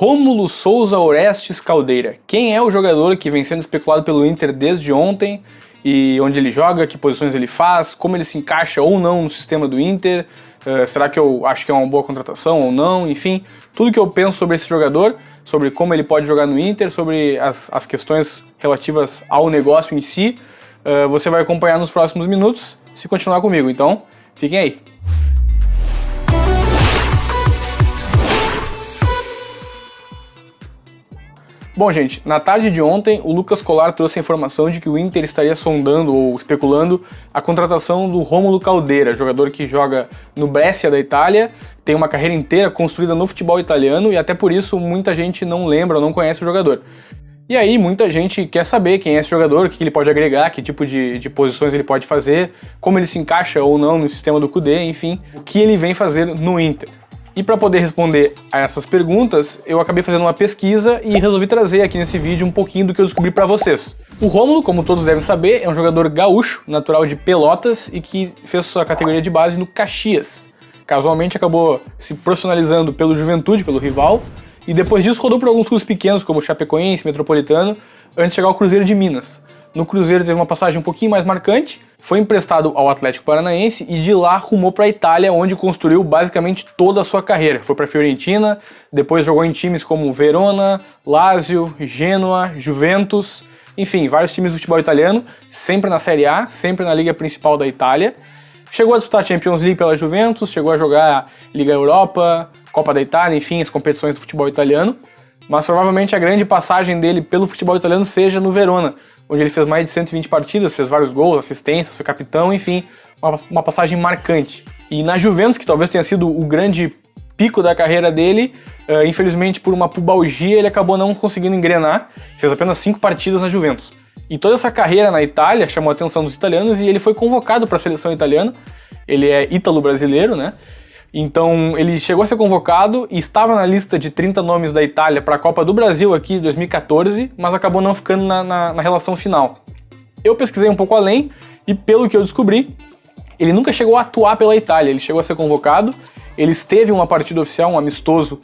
Rômulo Souza Orestes Caldeira. Quem é o jogador que vem sendo especulado pelo Inter desde ontem? E onde ele joga, que posições ele faz, como ele se encaixa ou não no sistema do Inter? Será que eu acho que é uma boa contratação ou não? Enfim, tudo que eu penso sobre esse jogador, sobre como ele pode jogar no Inter, sobre as questões relativas ao negócio em si, você vai acompanhar nos próximos minutos, se continuar comigo. Então, fiquem aí. Bom, gente, na tarde de ontem, o Lucas Colar trouxe a informação de que o Inter estaria sondando ou especulando a contratação do Rômulo Caldeira, jogador que joga no Brescia da Itália, tem uma carreira inteira construída no futebol italiano e até por isso muita gente não lembra ou não conhece o jogador. E aí muita gente quer saber quem é esse jogador, o que ele pode agregar, que tipo de posições ele pode fazer, como ele se encaixa ou não no sistema do Kudê, enfim, o que ele vem fazer no Inter. E para poder responder a essas perguntas, eu acabei fazendo uma pesquisa e resolvi trazer aqui nesse vídeo um pouquinho do que eu descobri para vocês. O Rômulo, como todos devem saber, é um jogador gaúcho, natural de Pelotas e que fez sua categoria de base no Caxias. Casualmente acabou se profissionalizando pelo Juventude, pelo rival, e depois disso rodou por alguns clubes pequenos como Chapecoense, Metropolitano, antes de chegar ao Cruzeiro de Minas. No Cruzeiro teve uma passagem um pouquinho mais marcante, foi emprestado ao Atlético Paranaense e de lá rumou para a Itália, onde construiu basicamente toda a sua carreira. Foi para a Fiorentina, depois jogou em times como Verona, Lazio, Genoa, Juventus, enfim, vários times do futebol italiano, sempre na Série A, sempre na liga principal da Itália. Chegou a disputar a Champions League pela Juventus, chegou a jogar Liga Europa, Copa da Itália, enfim, as competições do futebol italiano, mas provavelmente a grande passagem dele pelo futebol italiano seja no Verona, onde ele fez mais de 120 partidas, fez vários gols, assistências, foi capitão, enfim, uma passagem marcante. E na Juventus, que talvez tenha sido o grande pico da carreira dele, infelizmente por uma pubalgia ele acabou não conseguindo engrenar, fez apenas 5 partidas na Juventus. E toda essa carreira na Itália chamou a atenção dos italianos e ele foi convocado para a seleção italiana, ele é ítalo-brasileiro, né? Então ele chegou a ser convocado e estava na lista de 30 nomes da Itália para a Copa do Brasil aqui em 2014, mas acabou não ficando na relação final. Eu pesquisei um pouco além e pelo que eu descobri, ele nunca chegou a atuar pela Itália, ele chegou a ser convocado, ele esteve em uma partida oficial, um amistoso,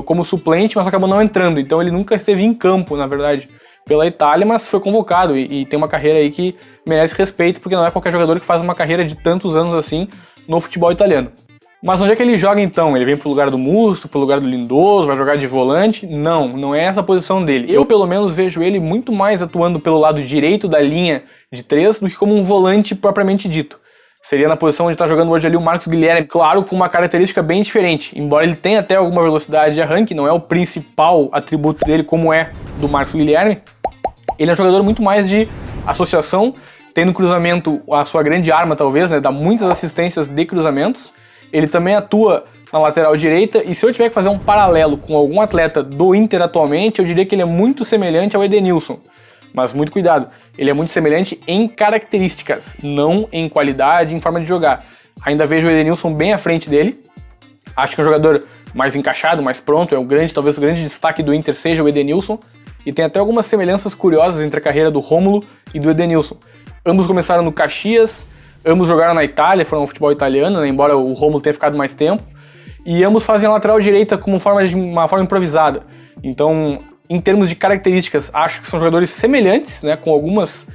como suplente, mas acabou não entrando, então ele nunca esteve em campo, na verdade, pela Itália, mas foi convocado e tem uma carreira aí que merece respeito, porque não é qualquer jogador que faz uma carreira de tantos anos assim no futebol italiano. Mas onde é que ele joga então? Ele vem pro lugar do Musto, pro lugar do Lindoso, vai jogar de volante? Não é essa a posição dele. Eu pelo menos vejo ele muito mais atuando pelo lado direito da linha de 3 do que como um volante propriamente dito. Seria na posição onde está jogando hoje ali o Marcos Guilherme, claro, com uma característica bem diferente. Embora ele tenha até alguma velocidade de arranque, não é o principal atributo dele como é do Marcos Guilherme. Ele é um jogador muito mais de associação, tendo cruzamento a sua grande arma talvez, né? Dá muitas assistências de cruzamentos. Ele também atua na lateral direita e se eu tiver que fazer um paralelo com algum atleta do Inter atualmente, eu diria que ele é muito semelhante ao Edenilson. Mas muito cuidado, ele é muito semelhante em características, não em qualidade, em forma de jogar. Ainda vejo o Edenilson bem à frente dele, acho que é um jogador mais encaixado, mais pronto, talvez o grande destaque do Inter seja o Edenilson, e tem até algumas semelhanças curiosas entre a carreira do Rômulo e do Edenilson. Ambos começaram no Caxias, ambos jogaram na Itália, foram no futebol italiano, né, embora o Rômulo tenha ficado mais tempo, e ambos fazem a lateral direita como uma forma improvisada. Então, em termos de características, acho que são jogadores semelhantes, né, com algumas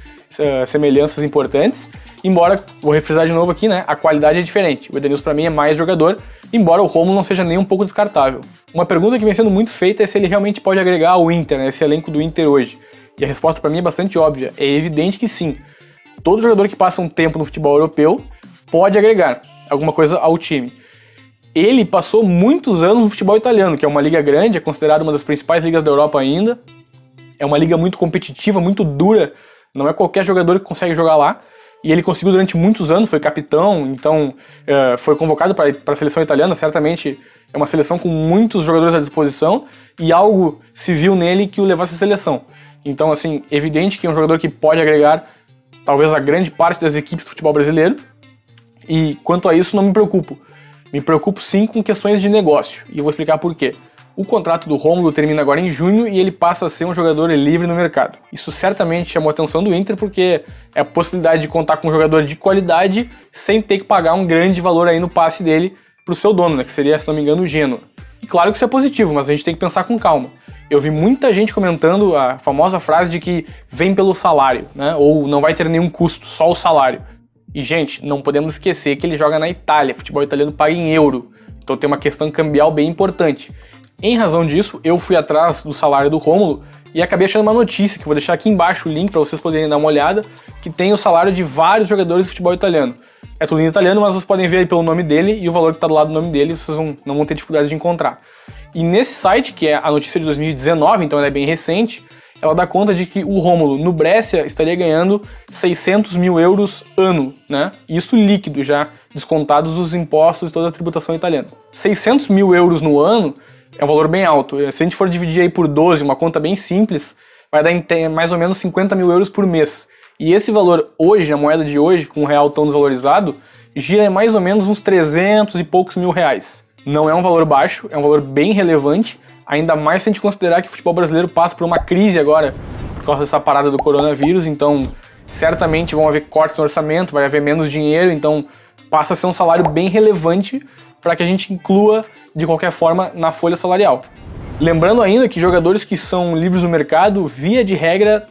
semelhanças importantes, embora, vou refrisar de novo aqui, né, a qualidade é diferente. O Edenilson para mim é mais jogador, embora o Rômulo não seja nem um pouco descartável. Uma pergunta que vem sendo muito feita é se ele realmente pode agregar ao Inter, né, esse elenco do Inter hoje. E a resposta para mim é bastante óbvia, é evidente que sim. Todo jogador que passa um tempo no futebol europeu pode agregar alguma coisa ao time. Ele passou muitos anos no futebol italiano, que é uma liga grande, é considerada uma das principais ligas da Europa ainda. É uma liga muito competitiva, muito dura, não é qualquer jogador que consegue jogar lá. E ele conseguiu durante muitos anos, foi capitão, então foi convocado para a seleção italiana, certamente é uma seleção com muitos jogadores à disposição, e algo se viu nele que o levasse à seleção. Então, assim, evidente que é um jogador que pode agregar talvez a grande parte das equipes do futebol brasileiro, e quanto a isso não me preocupo. Me preocupo sim com questões de negócio, e eu vou explicar por quê. O contrato do Rômulo termina agora em junho e ele passa a ser um jogador livre no mercado. Isso certamente chamou a atenção do Inter porque é a possibilidade de contar com um jogador de qualidade sem ter que pagar um grande valor aí no passe dele para o seu dono, né, que seria, se não me engano, o Genoa. E claro que isso é positivo, mas a gente tem que pensar com calma. Eu vi muita gente comentando a famosa frase de que vem pelo salário, né? Ou não vai ter nenhum custo, só o salário. E, gente, não podemos esquecer que ele joga na Itália, futebol italiano paga em euro, então tem uma questão cambial bem importante. Em razão disso, eu fui atrás do salário do Rômulo e acabei achando uma notícia, que vou deixar aqui embaixo o link para vocês poderem dar uma olhada, que tem o salário de vários jogadores de futebol italiano. É tudo em italiano, mas vocês podem ver aí pelo nome dele e o valor que está do lado do nome dele, vocês não vão ter dificuldade de encontrar. E nesse site, que é a notícia de 2019, então ela é bem recente, ela dá conta de que o Rômulo, no Brescia, estaria ganhando 600 mil euros ano, né? Isso líquido já, descontados os impostos e toda a tributação italiana. 600 mil euros no ano é um valor bem alto. Se a gente for dividir aí por 12, uma conta bem simples, vai dar mais ou menos 50 mil euros por mês. E esse valor hoje, a moeda de hoje, com o real tão desvalorizado, gira mais ou menos uns 300 e poucos mil reais. Não é um valor baixo, é um valor bem relevante, ainda mais se a gente considerar que o futebol brasileiro passa por uma crise agora por causa dessa parada do coronavírus, então certamente vão haver cortes no orçamento, vai haver menos dinheiro, então passa a ser um salário bem relevante para que a gente inclua de qualquer forma na folha salarial. Lembrando ainda que jogadores que são livres no mercado, via de regra,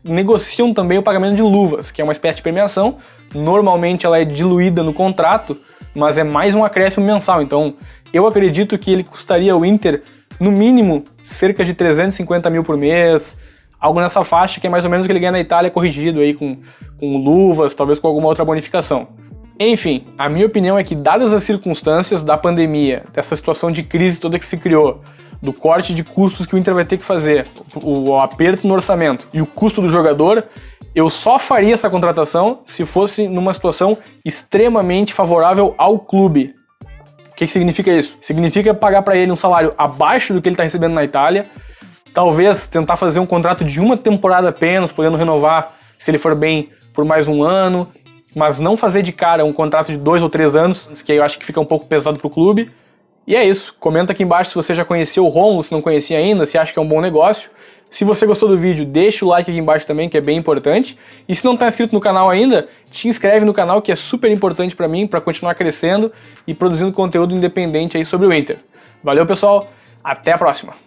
negociam também o pagamento de luvas, que é uma espécie de premiação. Normalmente ela é diluída no contrato, mas é mais um acréscimo mensal, então eu acredito que ele custaria ao Inter no mínimo cerca de 350 mil por mês, algo nessa faixa, que é mais ou menos o que ele ganha na Itália corrigido aí com luvas, talvez com alguma outra bonificação. Enfim, a minha opinião é que, dadas as circunstâncias da pandemia, dessa situação de crise toda que se criou, do corte de custos que o Inter vai ter que fazer, o aperto no orçamento e o custo do jogador, eu só faria essa contratação se fosse numa situação extremamente favorável ao clube. O que significa isso? Significa pagar para ele um salário abaixo do que ele está recebendo na Itália, talvez tentar fazer um contrato de uma temporada apenas, podendo renovar, se ele for bem, por mais um ano, mas não fazer de cara um contrato de 2 ou 3 anos, que eu acho que fica um pouco pesado pro clube. E é isso, comenta aqui embaixo se você já conheceu o Rômulo, se não conhecia ainda, se acha que é um bom negócio. Se você gostou do vídeo, deixa o like aqui embaixo também, que é bem importante. E se não está inscrito no canal ainda, te inscreve no canal, que é super importante para mim, para continuar crescendo e produzindo conteúdo independente aí sobre o Inter. Valeu, pessoal, até a próxima!